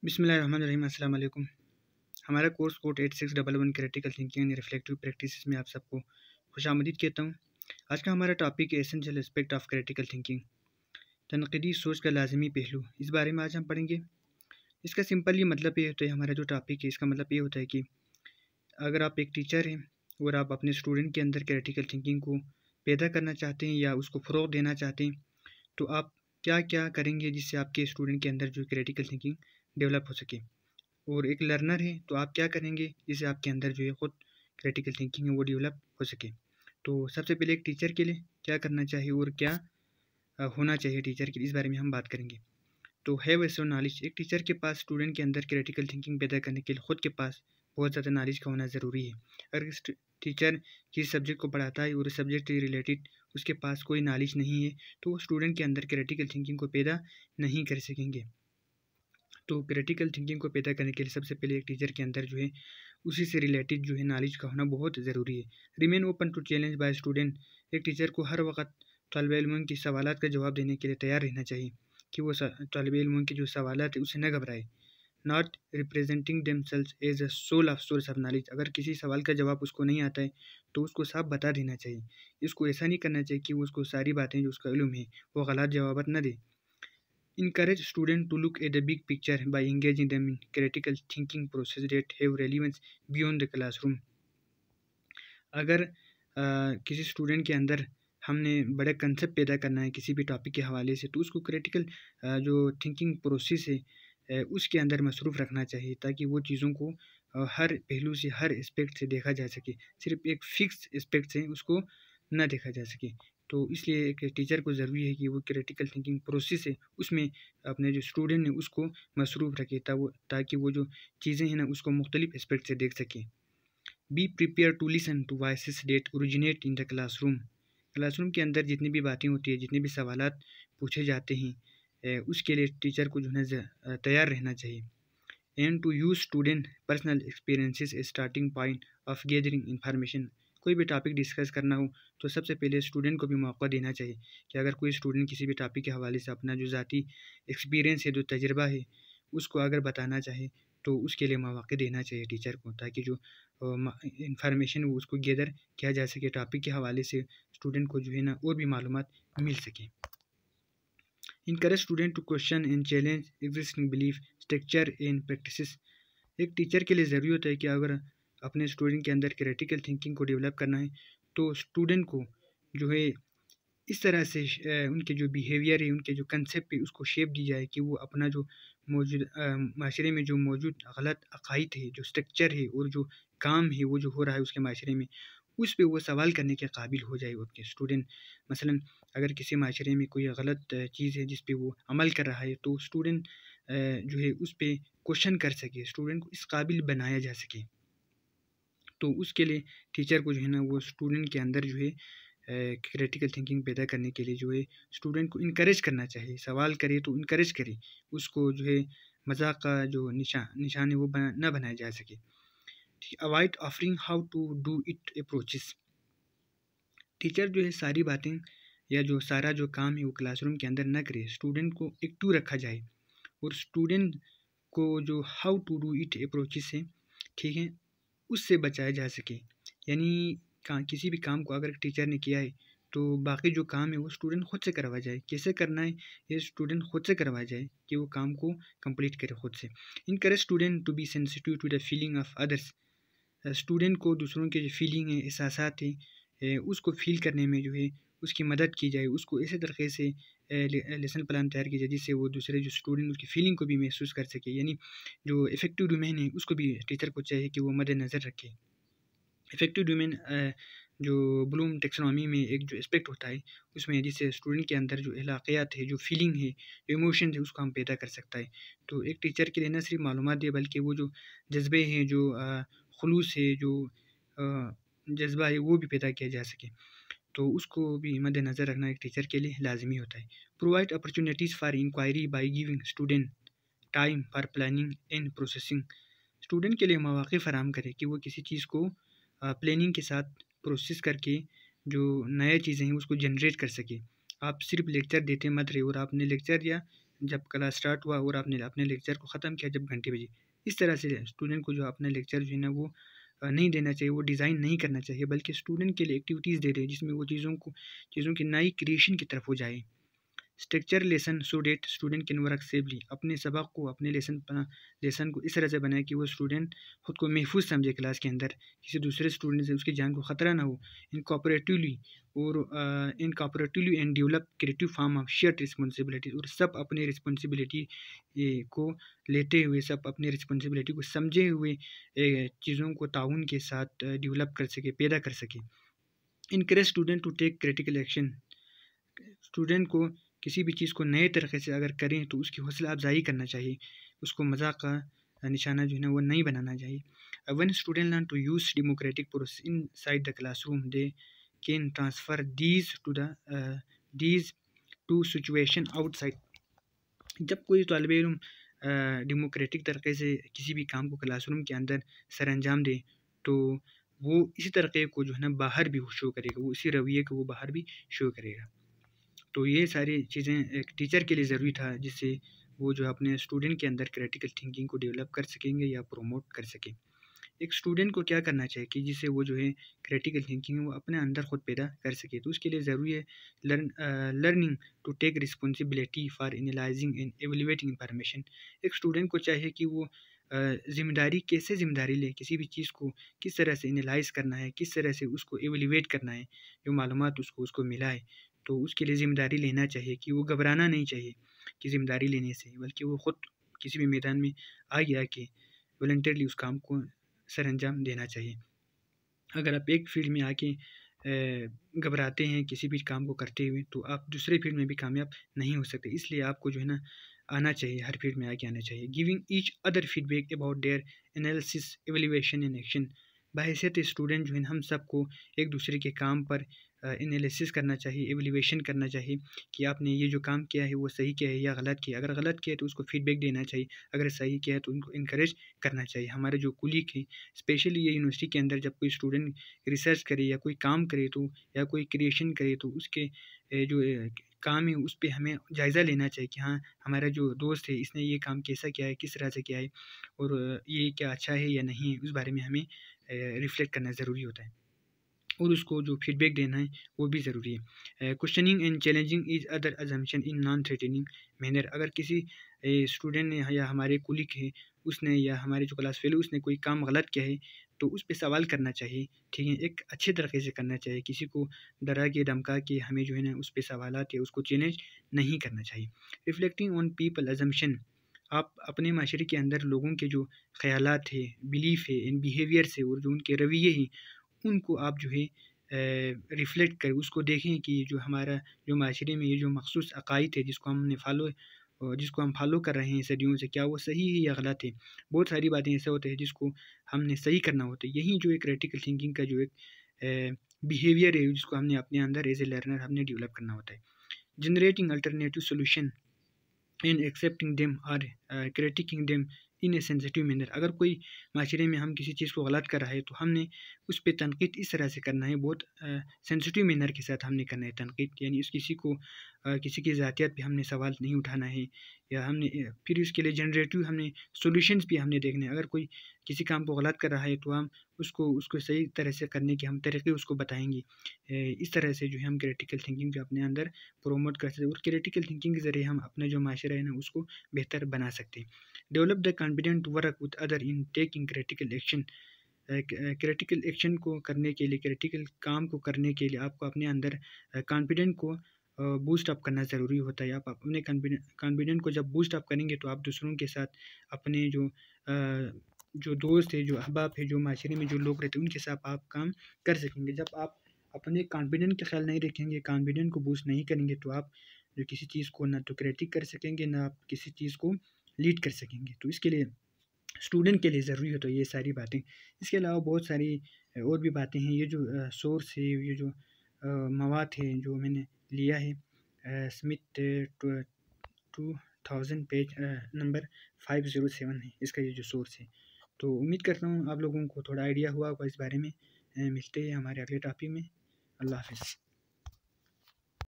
बिस्मिल्लाहिर्रहमानिर्रहीम। अस्सलाम वालेकुम। हमारा course code 8611 critical thinking and reflective practices में आप सबको खुशामदीद कहता हूँ। आज का हमारा टॉपिक है essential aspect of critical thinking, तनक़ीदी सोच का लाजमी पहलू। इस बारे में आज हम पढ़ेंगे। इसका सिंपल ये मतलब ये होता है, हमारा जो टॉपिक है इसका मतलब ये होता है कि अगर आप एक टीचर हैं और आप अपने स्टूडेंट के अंदर क्रिटिकल थिंकिंग को पैदा करना चाहते हैं या उसको फ़रोग़ देना चाहते हैं, तो आप क्या क्या करेंगे जिससे आपके स्टूडेंट के अंदर जो क्रिटिकल थिंकिंग डेवलप हो सके। और एक लर्नर है तो आप क्या करेंगे जिससे आपके अंदर जो है ख़ुद क्रिटिकल थिंकिंग है वो डेवलप हो सके। तो सबसे पहले एक टीचर के लिए क्या करना चाहिए और क्या होना चाहिए टीचर के लिए, इस बारे में हम बात करेंगे। तो हैव एसो नॉलेज, एक टीचर के पास स्टूडेंट के अंदर क्रिटिकल थिंकिंग पैदा करने के लिए ख़ुद के पास बहुत ज़्यादा नॉलेज का होना ज़रूरी है। अगर इस टीचर किसी सब्जेक्ट को पढ़ाता है और उस सब्जेक्ट से रिलेटेड उसके पास कोई नॉलेज नहीं है तो वो स्टूडेंट के अंदर क्रिटिकल थिंकिंग को पैदा नहीं कर सकेंगे। तो क्रिटिकल थिंकिंग को पैदा करने के लिए सबसे पहले एक टीचर के अंदर जो है उसी से रिलेटेड जो है नॉलेज का होना बहुत ज़रूरी है। Remain open to challenge by student, एक टीचर को हर वक्त तलब इल्म के सवालात का जवाब देने के लिए तैयार रहना चाहिए कि वो तलब इल्म के जो सवालात है उससे न घबराए। Not representing themselves as a sole of source of knowledge, अगर किसी सवाल का जवाब उसको नहीं आता है तो उसको साफ बता देना चाहिए। इसको ऐसा नहीं करना चाहिए कि वो उसको सारी बातें जो उसका इल्म है वो गलत जवाब न दे। Encourage students to look at the big picture by engaging them in critical thinking process that have relevance beyond the classroom. अगर किसी स्टूडेंट के अंदर हमने बड़े कंसेप्ट पैदा करना है किसी भी टॉपिक के हवाले से, तो उसको क्रिटिकल जो थिंकिंग प्रोसेस है उसके अंदर मसरूफ़ रखना चाहिए ताकि वो चीज़ों को हर पहलू से, हर एस्पेक्ट से देखा जा सके। सिर्फ एक फ़िक्स एस्पेक्ट से उसको ना देखा जा सके। तो इसलिए एक टीचर को ज़रूरी है कि वो क्रिटिकल थिंकिंग प्रोसेस है उसमें अपने जो स्टूडेंट है उसको मसरूफ़ रखे ताकि वो जो चीज़ें हैं ना उसको मुख्तलिफ एस्पेक्ट से देख सके। Be prepare to listen to voices that originate in the classroom, classroom के अंदर जितनी भी बातें होती है, जितने भी सवालात पूछे जाते हैं उसके लिए टीचर को जो है तैयार रहना चाहिए। And to use student personal experiences a starting point of gathering information, कोई भी टॉपिक डिस्कस करना हो तो सबसे पहले स्टूडेंट को भी मौका देना चाहिए कि अगर कोई स्टूडेंट किसी भी टॉपिक के हवाले से अपना जो ज़ाती एक्सपीरियंस है, जो तजर्बा है उसको अगर बताना चाहे तो उसके लिए मौका देना चाहिए टीचर को, ताकि जो इंफॉर्मेशन वो उसको गैदर किया जा सके टॉपिक के हवाले से, स्टूडेंट को जो है ना और भी मालूमात मिल सके। Encourage student to question and challenge existing belief structure and practices, एक टीचर के लिए ज़रूरी होता है कि अगर अपने स्टूडेंट के अंदर क्रिटिकल थिंकिंग को डेवलप करना है तो स्टूडेंट को जो है इस तरह से उनके जो बिहेवियर है, उनके जो कंसेप्ट है उसको शेप दी जाए कि वो अपना जो मौजूद माशरे में जो मौजूद गलत अकायद है, जो स्ट्रक्चर है और जो काम है वो जो हो रहा है उसके माशरे में, उस पर वो सवाल करने के काबिल हो जाए उनके स्टूडेंट। मसलन अगर किसी माशरे में कोई गलत चीज़ है जिस पे वो अमल कर रहा है तो स्टूडेंट जो है उस पर क्वेश्चन कर सके, स्टूडेंट को इस काबिल बनाया जा सके। तो उसके लिए टीचर को जो है ना वो स्टूडेंट के अंदर जो है क्रिटिकल थिंकिंग पैदा करने के लिए जो है स्टूडेंट को इनकरेज करना चाहिए। सवाल करे तो इनकरेज करे, उसको जो है मजाक का जो निशान है वो ना बनाया जा सके। ठीक, avoid offering how to do it approaches, teacher जो है सारी बातें या जो सारा जो काम है वो क्लासरूम के अंदर ना करे, स्टूडेंट को एक्टिव रखा जाए और स्टूडेंट को जो how to do it approaches है, ठीक है, उससे बचाया जा सके। यानी किसी भी काम को अगर टीचर ने किया है तो बाकी जो काम है वो स्टूडेंट खुद से करवा जाए, कैसे करना है ये स्टूडेंट खुद से करवा जाए कि वो काम को कंप्लीट करे खुद से। Encourage student to be sensitive to the feeling of others, student को दूसरों के जो फीलिंग है, एहसासात है उसको फील करने में जो है उसकी मदद की जाए, उसको ऐसे तरीके से लेसन प्लान तैयार किया जाए जिससे वो दूसरे जो स्टूडेंट उसकी फीलिंग को भी महसूस कर सके। यानी जो इफेक्टिव डोमेन है उसको भी टीचर को चाहिए कि वो मद्देनज़र रखे। इफेक्टिव डोमेन जो ब्लूम टेक्सोनॉमी में एक जो एस्पेक्ट होता है उसमें जिससे स्टूडेंट के अंदर जो अखलाकियात है, जो फीलिंग है, जो इमोशन है उसको हम पैदा कर सकता है। तो एक टीचर के लिए न सिर्फ मालूमात दे बल्कि वो जो जज्बे हैं, जो खुलूस है, जो जज्बा है वो भी पैदा किया जा सके, तो उसको भी मद्देनज़र रखना एक टीचर के लिए लाजमी होता है। Provide opportunities for inquiry by giving student time for planning and processing, student के लिए मौक़े फ़राहम करे कि वो किसी चीज़ को प्लानिंग के साथ प्रोसेस करके जो नया चीज़ें हैं उसको जनरेट कर सके। आप सिर्फ लेक्चर देते मत रहे और आपने लेक्चर या जब क्लास स्टार्ट हुआ और आपने अपने लेक्चर को ख़त्म किया जब घंटे बजी। इस तरह से स्टूडेंट को जो अपना लेक्चर जो है ना वो नहीं देना चाहिए, वो डिज़ाइन नहीं करना चाहिए, बल्कि स्टूडेंट के लिए एक्टिविटीज़ दे दें जिसमें वो चीज़ों की नई क्रिएशन की तरफ हो जाए। Structure lesson so that student can work safely, अपने सबक को अपने लेसन को इस तरह से बनाए कि वो स्टूडेंट खुद को महफूज समझे क्लास के अंदर, किसी दूसरे स्टूडेंट से उसकी जान को ख़तरा ना हो। In cooperatively and develop creative form of shared responsibility, और सब अपने रिस्पॉन्सिबिलिटी को लेते हुए, सब अपनी रिस्पॉन्सिबिलिटी को समझे हुए चीज़ों को ताउन के साथ डेवलप कर सके, पैदा कर सके। Encourage student to take critical action, student को किसी भी चीज़ को नए तरीके से अगर करें तो उसकी हौसला अफजाई करना चाहिए, उसको मजाक का निशाना जो है ना वो नहीं बनाना चाहिए। When student learn to use democratic process inside the classroom they can transfer these to situation outside. जब कोई तालिब इल्म डेमोक्रेटिक तरीके से किसी भी काम को क्लासरूम के अंदर सर अंजाम दे तो वो इसी तरीके को जो है ना बाहर भी शो करेगा, वो इसी रवैये को वो बाहर भी शो करेगा। तो ये सारी चीज़ें एक टीचर के लिए ज़रूरी था, जिससे वो जो अपने स्टूडेंट के अंदर क्रिटिकल थिंकिंग को डेवलप कर सकेंगे या प्रोमोट कर सकें। एक स्टूडेंट को क्या करना चाहिए कि जिससे वो जो है क्रिटिकल थिंकिंग वो अपने अंदर खुद पैदा कर सके, तो उसके लिए ज़रूरी है learning to take responsibility for analysing and evaluating information. एक स्टूडेंट को चाहिए कि वो जिम्मेदारी ले, किसी भी चीज़ को किस तरह से एनालाइज करना है, किस तरह से उसको एवेल्युएट करना है, जो मालूमात उसको मिला है तो उसके लिए ज़िम्मेदारी लेना चाहिए कि वो घबराना नहीं चाहिए कि ज़िम्मेदारी लेने से, बल्कि वो ख़ुद किसी भी मैदान में आगे आके वॉलंटियरली उस काम को सर अंजाम देना चाहिए। अगर आप एक फील्ड में आके घबराते हैं किसी भी काम को करते हुए तो आप दूसरे फील्ड में भी कामयाब नहीं हो सकते, इसलिए आपको जो है ना आना चाहिए, हर फील्ड में आगे आना चाहिए। Giving each other feedback about their analysis evaluation and action, बहैसियत स्टूडेंट जो है हम सबको एक दूसरे के काम पर एनालिसिस करना चाहिए, एवेल्युएशन करना चाहिए कि आपने ये जो काम किया है वो सही किया है या गलत किया। अगर गलत किया है तो उसको फीडबैक देना चाहिए, अगर सही किया है तो उनको इनकरेज करना चाहिए। हमारे जो कुलीग हैं, स्पेशली ये यूनिवर्सिटी के अंदर जब कोई स्टूडेंट रिसर्च करे या कोई काम करे तो या कोई क्रिएशन करे तो उसके जो काम है उस पर हमें जायज़ा लेना चाहिए कि हाँ हमारा जो दोस्त है इसने ये काम कैसा किया है, किस तरह से किया है और ये क्या अच्छा है या नहीं है, उस बारे में हमें रिफ्लेक्ट करना ज़रूरी होता है और उसको जो फीडबैक देना है वो भी ज़रूरी है। Questioning and challenging is other assumption in non threatening manner, अगर किसी स्टूडेंट ने या हमारे कुलीग है उसने या हमारे जो क्लास फेलो उसने कोई काम गलत किया है तो उस पर सवाल करना चाहिए, ठीक है, एक अच्छे तरीके से करना चाहिए, किसी को डरा के धमका के हमें जो है ना उस पर सवालात या उसको चैलेंज नहीं करना चाहिए। रिफ्लेक्टिंग ऑन पीपल अजम्पशन, आप अपने माशरे के अंदर लोगों के जो ख़यालात है, बिलीफ है, इन बिहेवियर से और जो उनके रवैये हैं उनको आप जो है रिफ़्लेक्ट करें, उसको देखें कि जो हमारा जो माशरे में ये जो मख़सूस अक़ाइद है जिसको हम फॉलो कर रहे हैं सदियों से, क्या वो सही है या गलत है। बहुत सारी बातें ऐसे होते हैं जिसको हमने सही करना होता है, यही जो एक क्रिटिकल थिंकिंग का जो एक बिहेवियर है जिसको हमने अपने अंदर एज ए लर्नर हमने डेवलप करना होता है। Generating alternative solution in accepting them और critiquing them in a sensitive manner, अगर कोई माशरे में हम किसी चीज़ को गलत कर रहा है तो हमने उस पर तनकीद इस तरह से करना है, बहुत सेंसिटिव मैनर के साथ हमने करना है तनकीद, यानी उस किसी की ज़ातियत पे हमने सवाल नहीं उठाना है या हमने फिर उसके लिए जनरेटिव हमने सॉल्यूशंस भी हमने देखने हैं। अगर कोई किसी काम को गलत कर रहा है तो हम उसको सही तरह से करने के हम तरीके उसको बताएंगे। इस तरह से जो है हम क्रिटिकल थिंकिंग जो अपने अंदर प्रोमोट कर सकते हैं और क्रिटिकल थिंकिंग के ज़रिए हम अपना जो माशरा है ना उसको बेहतर बना सकते हैं। Develop the confident work with other in taking critical action, critical action को करने के लिए, क्रिटिकल काम को करने के लिए आपको अपने अंदर कॉन्फिडेंट को बूस्ट अप करना ज़रूरी होता है। आप अपने कॉन्फिडेंट को जब बूस्ट अप करेंगे तो आप दूसरों के साथ अपने जो दोस्त है, जो अहबाब है, जो माशरे में जो लोग रहते हैं उनके साथ आप काम कर सकेंगे। जब आप अपने कॉन्फिडेंट का ख्याल नहीं रखेंगे, कॉन्फिडेंट को बूस्ट नहीं करेंगे तो आप जो किसी चीज़ को ना तो क्रिटिक कर सकेंगे ना आप किसी चीज़ को लीड कर सकेंगे। तो इसके लिए स्टूडेंट के लिए ज़रूरी है तो ये सारी बातें। इसके अलावा बहुत सारी और भी बातें हैं। ये जो सोर्स है, ये जो मवाद है जो मैंने लिया है स्मिथ 2000 पेज नंबर 507 है इसका ये जो सोर्स है। तो उम्मीद करता हूँ आप लोगों को थोड़ा आइडिया हुआ होगा इस बारे में। मिलते हैं हमारे अगले टॉपिक में। अल्लाह हाफ़िज़।